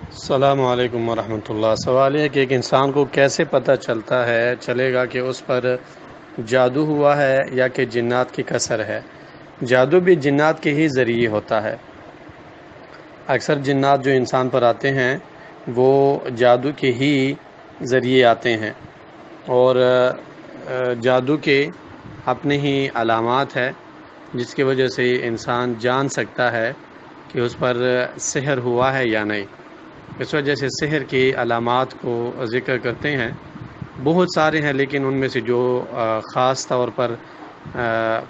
السلام علیکم ورحمۃ اللہ۔ سوال یہ ہے کہ ایک انسان کو کیسے پتہ چلے گا کہ اس پر جادو ہوا ہے یا کہ جنات کی کثر ہے۔ جادو بھی جنات کے ہی ذریعے ہوتا ہے۔ اکثر جنات جو انسان پر آتے ہیں وہ جادو کے ہی ذریعے آتے ہیں، اور جادو کے اپنے ہی علامات ہے جس کی وجہ سے انسان جان سکتا ہے کہ اس پر سحر ہوا ہے یا نہیں۔ اس وجہ سے سحر کی علامات کو ذکر کرتے ہیں، بہت سارے ہیں، لیکن ان میں سے جو خاص طور پر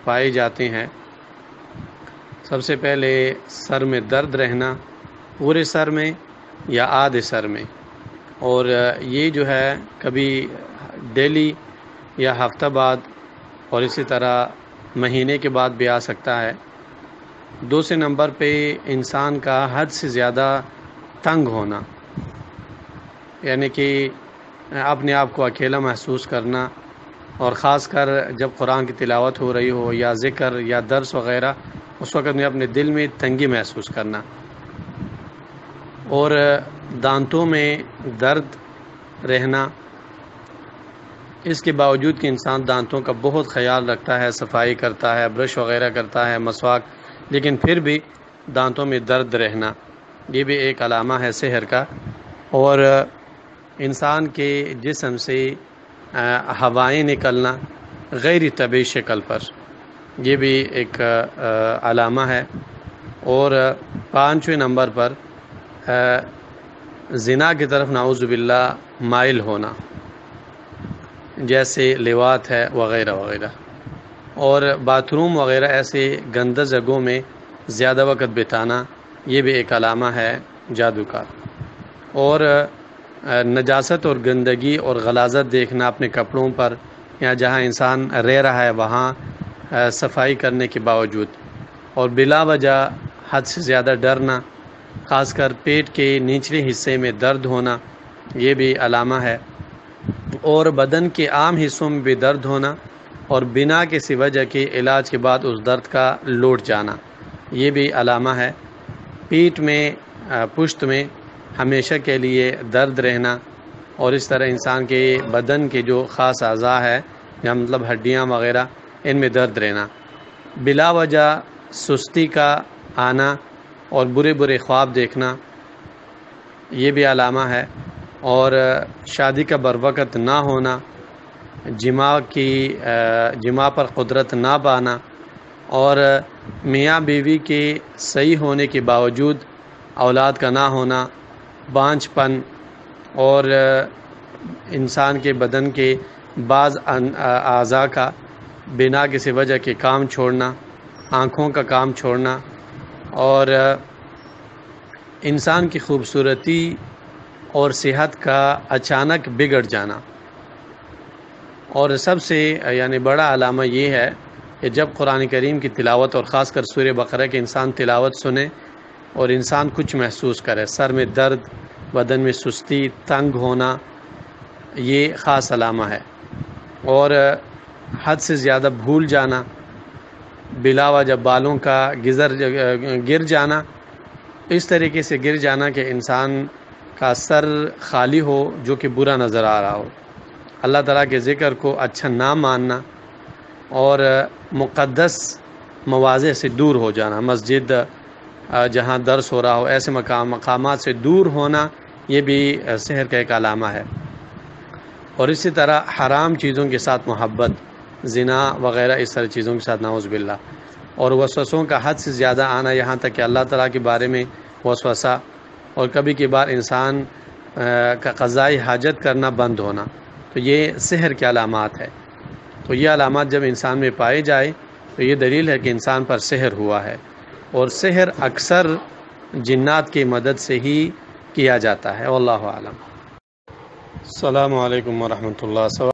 پائے جاتے ہیں، سب سے پہلے سر میں درد رہنا، پورے سر میں یا آدھے سر میں، اور یہ جو ہے کبھی ڈیلی یا ہفتہ بعد اور اسی طرح مہینے کے بعد بھی آ سکتا ہے۔ دوسرے نمبر پہ انسان کا حد سے زیادہ تنگ ہونا، یعنی کہ اپنے آپ کو اکیلا محسوس کرنا، اور خاص کر جب قرآن کی تلاوت ہو رہی ہو یا ذکر یا درس وغیرہ، اس وقت میں اپنے دل میں تنگی محسوس کرنا، اور دانتوں میں درد رہنا۔ اس کے باوجود کہ انسان دانتوں کا بہت خیال رکھتا ہے، صفائی کرتا ہے، برش وغیرہ کرتا ہے، مسواک، لیکن پھر بھی دانتوں میں درد رہنا، یہ بھی ایک علامہ ہے سحر کا۔ اور انسان کے جسم سے ہوائیں نکلنا غیر طبیعی شکل پر، یہ بھی ایک علامہ ہے۔ اور پانچویں نمبر پر زنا کی طرف نعوذ باللہ مائل ہونا، جیسے لیوات ہے وغیرہ وغیرہ، اور باتھ روم وغیرہ ایسے گندہ جگہوں میں زیادہ وقت بتانا، یہ بھی ایک علامہ ہے جادو کا۔ اور نجاست اور گندگی اور غلاظت دیکھنا اپنے کپڑوں پر یا جہاں انسان رہ رہا ہے وہاں صفائی کرنے کے باوجود، اور بلا وجہ حد سے زیادہ ڈرنا، خاص کر پیٹ کے نچلے حصے میں درد ہونا، یہ بھی علامہ ہے۔ اور بدن کے عام حصوں میں بھی درد ہونا، اور بنا کسی وجہ کے علاج کے بعد اس درد کا لوٹ جانا، یہ بھی علامہ ہے۔ پیٹھ میں، پشت میں ہمیشہ کے لیے درد رہنا، اور اس طرح انسان کے بدن کے جو خاص اعضاء ہے یا مطلب ہڈیاں وغیرہ، ان میں درد رہنا، بلا وجہ سستی کا آنا اور برے برے خواب دیکھنا، یہ بھی علامہ ہے۔ اور شادی کا بروقت نہ ہونا، جماع پر قدرت نہ پانا، اور میاں بیوی کے صحیح ہونے کے باوجود اولاد کا نہ ہونا، بانجھ پن، اور انسان کے بدن کے بعض اعضاء کا بنا کسی وجہ کے کام چھوڑنا، آنکھوں کا کام چھوڑنا، اور انسان کی خوبصورتی اور صحت کا اچانک بگڑ جانا۔ اور سب سے یعنی بڑا علامہ یہ ہے کہ جب قرآن کریم کی تلاوت اور خاص کر سورہ بقرہ کے انسان تلاوت سنے اور انسان کچھ محسوس کرے، سر میں درد، بدن میں سستی، تنگ ہونا، یہ خاص علامہ ہے۔ اور حد سے زیادہ بھول جانا، بلا وجہ بالوں کا گر جانا، اس طریقے سے گر جانا کہ انسان کا سر خالی ہو جو کہ برا نظر آ رہا ہو، اللہ تعالیٰ کے ذکر کو اچھا نہ ماننا، اور مقدس مواضع سے دور ہو جانا، مسجد جہاں درس ہو رہا ہو ایسے مقامات سے دور ہونا، یہ بھی سحر کا ایک علامہ ہے۔ اور اسی طرح حرام چیزوں کے ساتھ محبت، زنا وغیرہ اس طرح چیزوں کے ساتھ نعوذ باللہ، اور وسوسوں کا حد سے زیادہ آنا، یہاں تک کہ اللہ تعالیٰ کے بارے میں وسوسہ، اور کبھی کبھار انسان کا قضائی حاجت کرنا بند ہونا، تو یہ سحر کے علامات ہے۔ تو یہ علامات جب انسان میں پائے جائے تو یہ دلیل ہے کہ انسان پر سحر ہوا ہے، اور سحر اکثر جنات کی مدد سے ہی کیا جاتا ہے، واللہ اعلم۔ السلام علیکم ورحمۃ اللہ۔